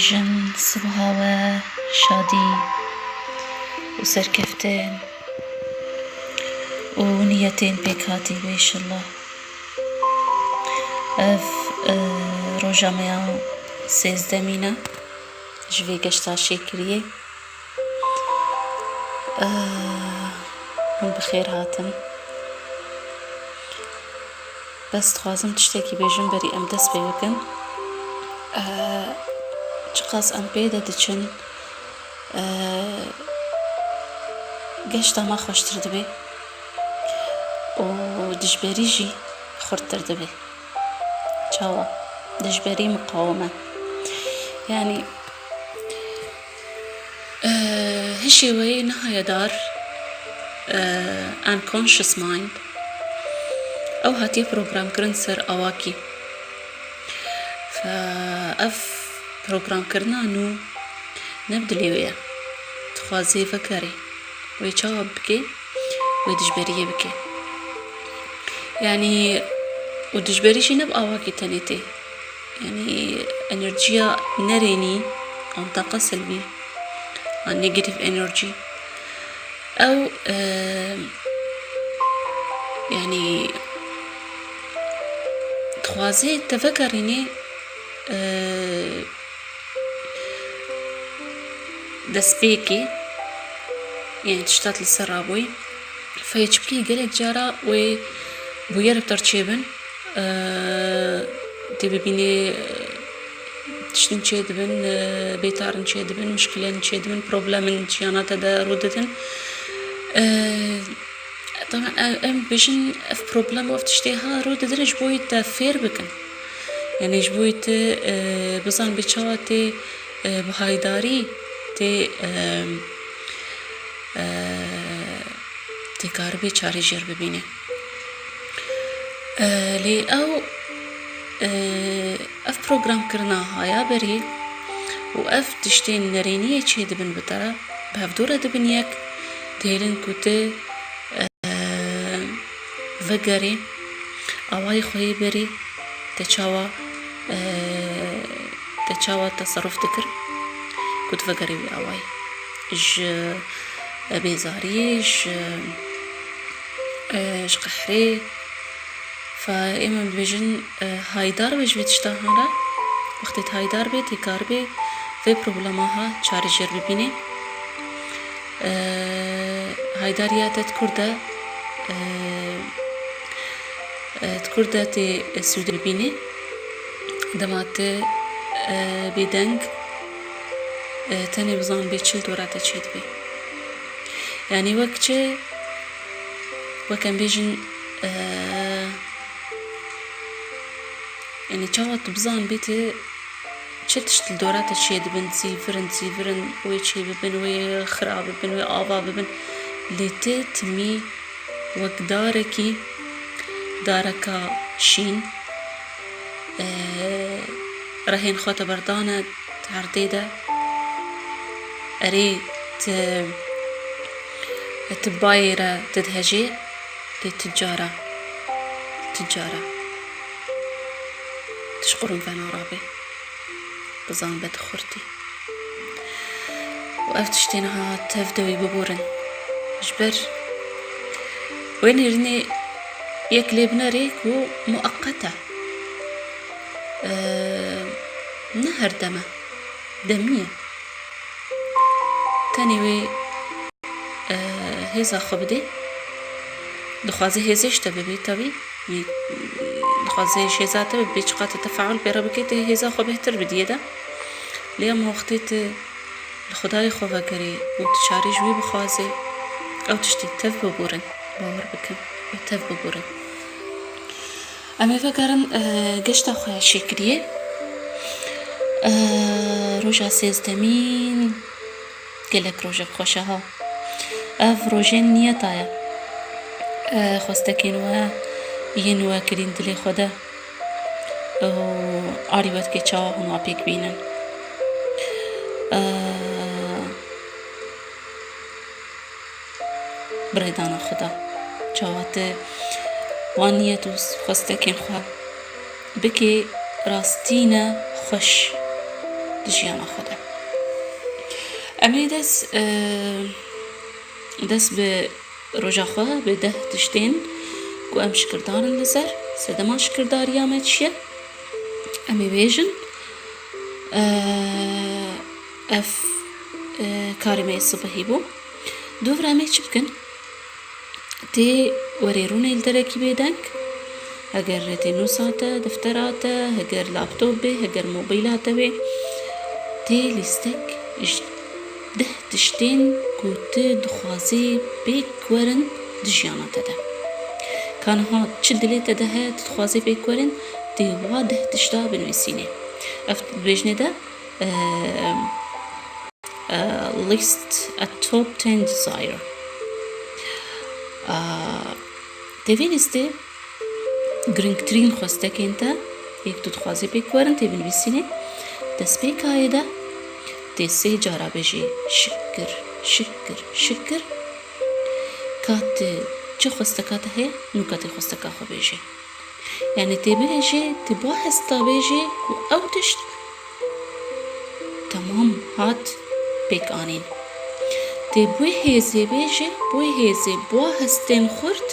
بيجن صبها شادي وسركفتين ونيتين بيكاتي بيش الله اف روجا ميا سيزدمينا جوي قشتا شكريه هم بخير هاتن بس تخوازم تشتكي بيجن بري ام دس بيوكن چقاس ام بيدا دچن قشتا ما خوشتر دبي و دجبري جي خورتر دبي چاوا دجبري مقاومة يعني هشي وي نهاية دار unconscious mind او هاتي بروغرام كرن سر اواكي فاف بروغرام كرنا نو نبدلي ويا تخوازي فكري ويشاوب بكي ويدجبريه بكي يعني ودجبري شي نب اواكي تانيتي يعني انرجيا نريني عن طاقة سلبي عن نيجاتيف انرجي او يعني تخوازي تفكريني دسبيكي يعني تشتات للسرابوي فيجبكي قلق جارة و بويرب ترتشيبن دي ببيني تشتن تشيدبن بيتارن تشيدبن مشكلة تشيدبن بروبلم تشيانات دا رودتن طبعا ام بيجن اف بروبلم وف تشتيها رودتن جبويت فير بكن يعني جبويت بزان بيتشاواتي بهايداري تي كاربي چاري جير ببيني لي او اف بروغرام كرنا هايا بري و اف تشتين نرينية چه دبن بطرا بهفدورة دبن يك ديرن كوتي وگري اواي خوي بري تچاوا تصرف تكر كنت وگري بي اواي اج بيزاري اج قحري فإما بيجن هايدار بيجوي تشتاهانا وقت هايدار بي تيكار بي في بروبلماها چاري جير ببيني هايداريات تكردا تي سود ببيني دمات بيدنگ تاني بزان بيتشل دوراتا تشيد بي يعني وكان بيجن يعني چاوات بزان بيتي چتشت الدورات الشيد بن زيفرن ويشي ببن وي خراب ببن وي آبا ببن لتي تمي وقداركي داركا شين رهين خوتا بردانا تعرديدا اري تبايرة تدهجي للتجارة تشقرن فانا رابي بزان بدخورتي وأفتشتينها تفدوي ببورن جبر وين يرني يكلبنا ريكو مؤقتة نهر دمية تانيوي هزا خبدي دخوازي هزيش تببي طبي دخوازي شيزاته بيشقات التفاعل بربكيت هزا خبهتر بديدا ليام وقتيت الخداي خوفا قري وتشاري جوي بخوازي او تشتي تف ببورن باور بكم تف ببورن اما فكرن قشتا خويا شكريه روجا سيزدمين قلك روجا خوشها اف روجين نيتايا خواستكين ينوا كرين دلي خدا عريبت كي چاوا هما بيك بينن بريدانا خدا چاوات وانيتوس خواستكين خوا بكي راستينا خوش دجيانا خدا أمي دس بروجا خوا بده تشتين كو أم شكردارن لسر سدما شكرداريا ما تشيا أمي بيجن أف كارمي الصبحي بو دوفر أمي تشبكن تي وريرون الدركي بيدنك هجر تنوساته دفتراته هجر لابتوبه هجر موبيلاته بي تي ليستك ده تشتين كوت دخوازي بيك ورن دجياناته ده كان هاد چل دليته ده هاد دخوازي بيك ورن تي واده تشتا بنويسيني افت بيجني ده list a top 10 desire تبي لسته گرنگترین خواسته انت یک تو خوازی بکورن تی بنویسینه دست بیک هایده تی سه جارا بجی شکر شکر شکر کات چه خواسته کات هی نو کات خواسته کا خو بجی یعنی تی بجی تی با هستا بجی و او تشت تمام هات بیک آنین تی بوی هیزی بجی بوی هیزی با هستین خورد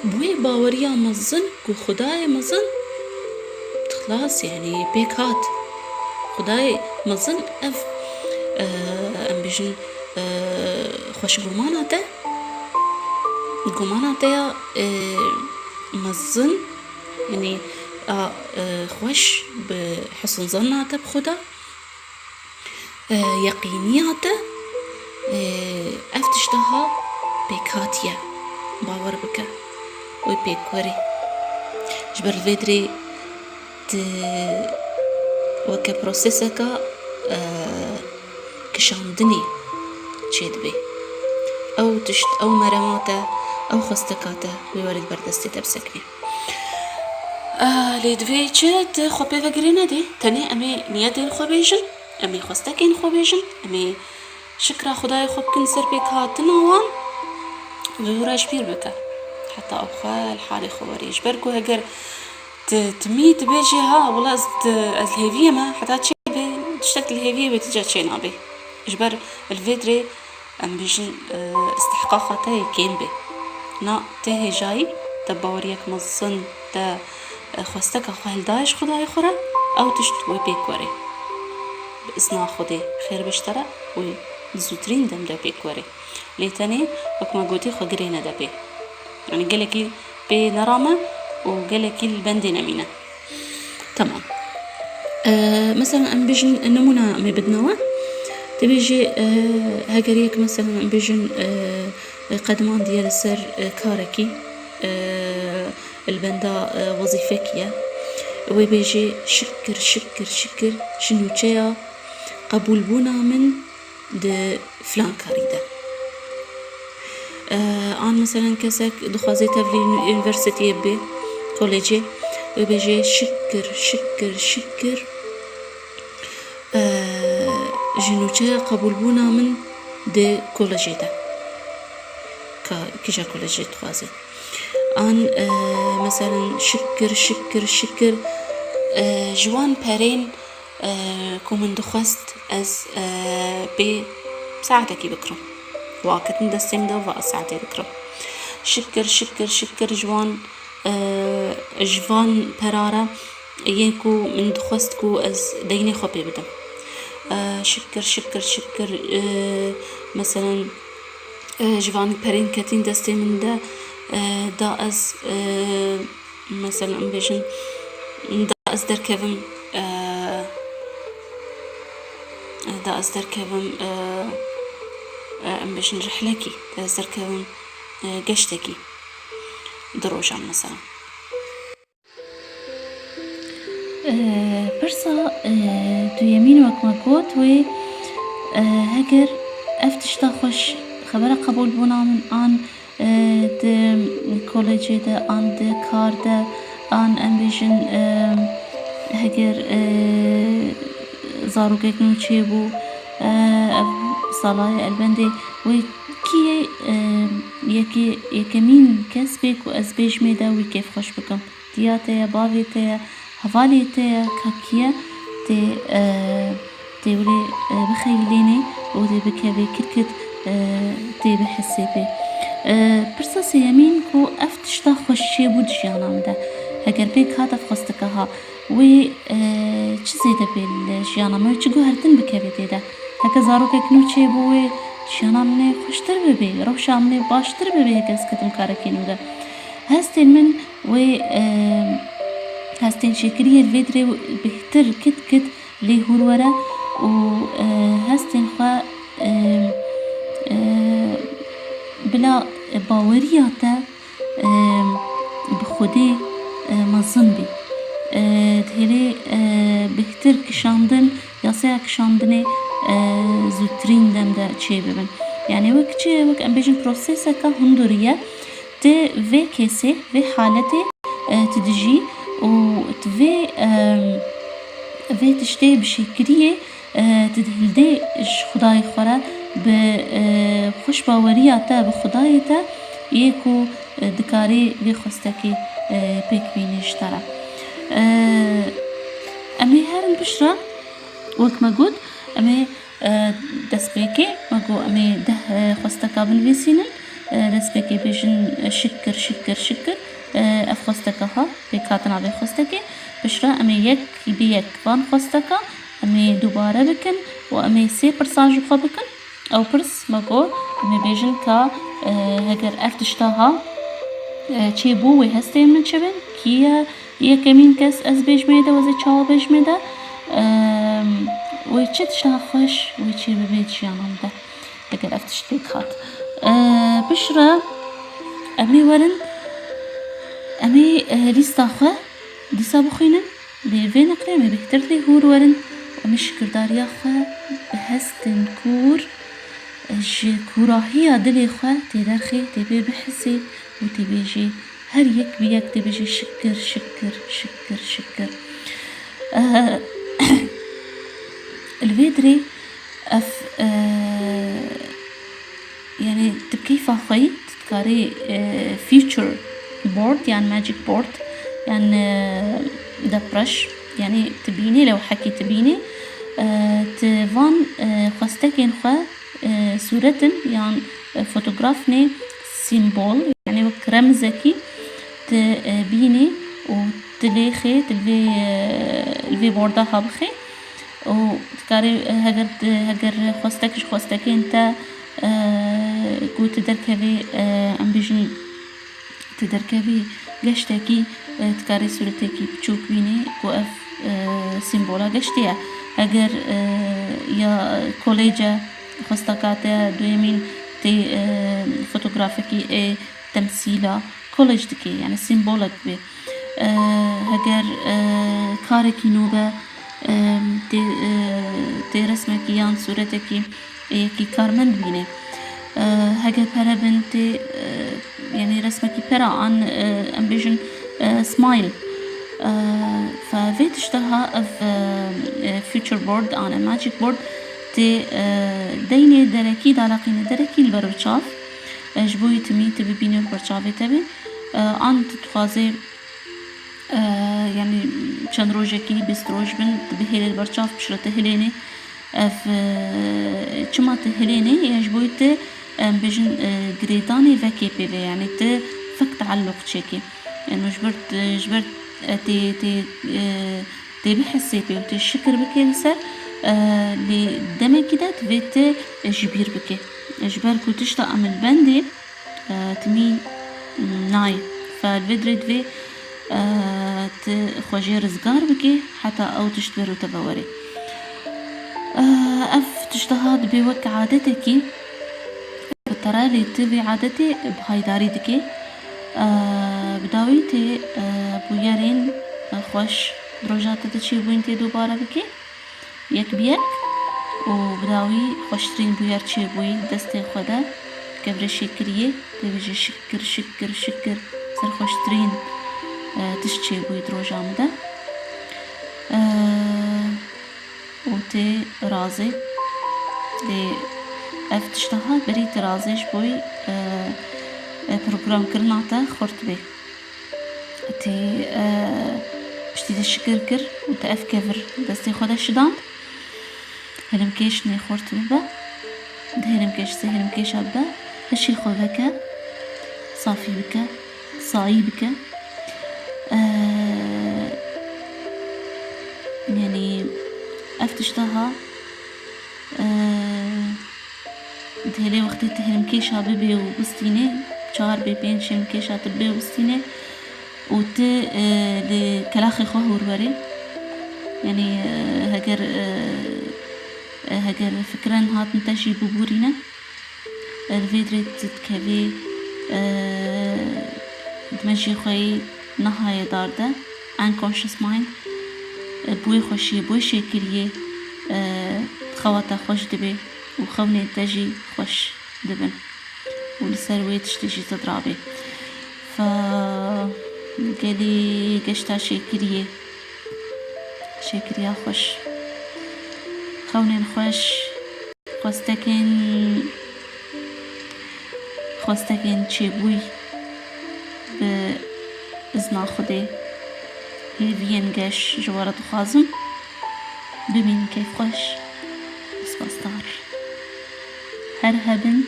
بوي باوريا مزن كو خداي مزن خلاص يعني بيك هات خداي مزن اف ام بيجن خوش قماناته مزن يعني خوش بحسن ظناته بخدا يقينياته افتشتها بيك هاتيا باور بك وبيكوري جبر الفيدري وكا بروسيسكا كشاندني تشيد بي او تشت او مرماتا او خستكاتا ويورد بردستي تبسكني ليدفي تشد خوبي فقرينا دي تاني امي نيادين خوبيجن امي خستكين خوبيجن امي شكرا خداي خوب كنسر بيك هاتنا وان وراج بير بكا حتى أبخال حالي خواريج بركو هجر تميت بيجي ها والله الهيفية ما حتى تشي تشتكت الهيفية بتجا تشينا بي جبر الفيدري أم بيجن استحقاقها تاي كين بي نا تاهي جاي تباوريك مصن تا خوستك أخوال دايش خداي خورا أو تشتوي بيك وري بإذن خدي خير بشترى وزوترين دم دا بيك وري ليتاني وكما قوتي خقرينا دا بي يعني قالك بنرامة وقالك البندنا مينا تمام مثلا ام بيجن نمونا مي بدنوا تبيجي هاجريك مثلا ام بيجن قدمان ديال السر كاركي البندا وظيفكية وبيجي شكر شكر شكر شنو تشيا قبول بونا من د فلان كاريدا آن مثلا كسك دخوازي تفلي يونيفرسيتي بي كوليجي وبيجي شكر شكر شكر جنوچه قبول بونا من دي كوليجي دا كيجا كوليجي دخوازي آن مثلا شكر شكر شكر جوان بارين كو من دخوست از بي ساعتكي بكرم واكتن دستم دو واسعتي بكرم شكر شكر شكر جوان جوان برارة ينكو من دخوستكو از ديني خوبي بدم شكر شكر شكر مثلا جوان برين كتين دستي من دا از مثلا بيجن دا از دركبم دا از دركبم ام بيجن رحلكي دا از دركبم قشتكي دروجان مثلا برسا دو يمين وكما قوت و هكر افتشتا خوش خبر قبول بونا من آن د کالجی ده آن د کار ده آن امبیشن هگر زاروگک نوچه بو سالای البنده و کی یکمین کس بیک و از بیش میده و کیف خوش بکم دیاته یا باویته یا حوالیته یا ککیه تولي بخيليني ودي بكبي كركت تي بحسي بي برساس يمين كو افتشتا خوشي بود جيانام ده هگر بيك هاتف خستكها و چیزی ده بیل جیانم و چگو هرتن بکبی دیده هکا زارو که کنو چه بوی جیانم نه خوشتر ببی روشام نه باشتر ببی هکا اسکتم کارکینو ده هستین من و هستین شکریه الویدری بهتر کت کت لی هورورا و هستین خواه بلا باوریاتا بخودی مزن بی تهلی بهتر کشاندن یا سیا کشاندنی زودترین دم ده چه ببین یعنی وقت ام بیشن پروسس که هندوریه ت و کسی و حالتی تدجی و و تشته بشکریه تدهلده خدای خورا به خوش باوریاتا به خدایتا یکو دکاری و خستکی پیک بینشتره امی هرن بشرا وك ما قد امی دست بيكي ما قو امی ده خستكا بنويسينن دست بيكي بيجن شكر شكر شكر اف خستكا ها بيكاتنا بي خستكي بشرا امی يك بيك فان خستكا امی دوباره بكن و امی سي برساج بخوا بكن او برس ما قو امی بيجن كا هگر افتشتاها چه بو و هسته من چبن کیا یک کمین کس از بیش میده و زی چاو بیش میده و چه تشتها خوش و چه ببید جانم ده اگر افتش تیکات بشرا امی ورن امی لیستا خو دیسا بخوینن لیوی نقلی امی بهتر لی هور ورن امی شکرداریا خو بهستن کور كوراهية دلي خواه تدرخي تبي بحسي وتبيجي هر يك بيك تبيجي شكر شكر شكر شكر الفيدري اف يعني تبكي فاخي تذكري فيوتشر بورد يعني ماجيك بورد يعني ده برش يعني تبيني لو حكي تبيني تفان خستكين خواه صورة يعني فوتوغرافني سيمبول يعني وك رمزكي تبيني وتليخي الفي بوردا هابخي وتكاري هجر خواستكي انت كو تدركبي ام بيجني تدركبي قشتكي تكاري صورتكي بتشوك بيني كو اف سيمبولا قشتيا هجر يا كوليجا خستكاته دويمين تي فوتوغرافيكي تمثيلا كولج دكي يعني سيمبولك بي هجر كاركي نوبة تي رسمكي يان صورتكي كي كارمند بيني هجر بارابن تي يعني رسمكي برا عن امبيجن سمايل ففيت اشتها في فيوتشر بورد عن ماجيك بورد تي ديني دركي دالاقيني دركي البرشاف جبوي تمي تبيني البرشافي تبي عن تتخازي يعني چند روجكي بست روج بن تبهيل البرشاف بشرة هليني في چما تهليني يجبوي ت بيجن جريداني فكي بي يعني ت فك تعلق تشيكي يعني جبرت تي بحسي بي وتي الشكر بكي لسر لدمي كده تبيت جبير بكي جبر كوتشتا ام البندي تمي ناي فالفيدري تبي تخوجي رزقار بكي حتى او تشتبرو تبوري اف تشتهاد بوك عادتكي ترى لي تبي عادتي بهايداري دكي بداويتي بويارين خوش دروجات تتشي بوينتي دوباره بكي يك بيك وبداوي خوشترين بويار چه بوي دستي خدا كبر شكريه تبيجي شكر شكر شكر سر خوشترين تشتشي بوي دروجام ده وتي رازي دي اف تشتها بريت رازيش بوي بروجرام كرناتا خورت بي تي بشتي الشكر كر وتأف كفر دستي خدا شدان هلمکش نخورت ببا ده هلمکش سه هلمکش عبا هشي خوبك صافي بك صاي بك يعني افتشتها دهلي وقتی هلمکش ببی و بستینه 4 بی 5 هلمکش تبی و بستینه و ت لكلاخي خواه ورواري يعني هجر فكران هات نتاجي ببورينا الفيدريت تتكلي دمجي خوي نهاية دارده unconscious mind بوي خوشي بوي شكليه خواتا خوش دبي وخوني تجي خوش دبن ولسروي تشتيجي تضرابي ف قالي قشتا شكليه خوش خونين خوش خواستكين چه بوي بإذن خدي هيفين قش جوارة خازم ببين كيف خوش سپاسدار هر هبن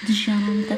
دجيانم ده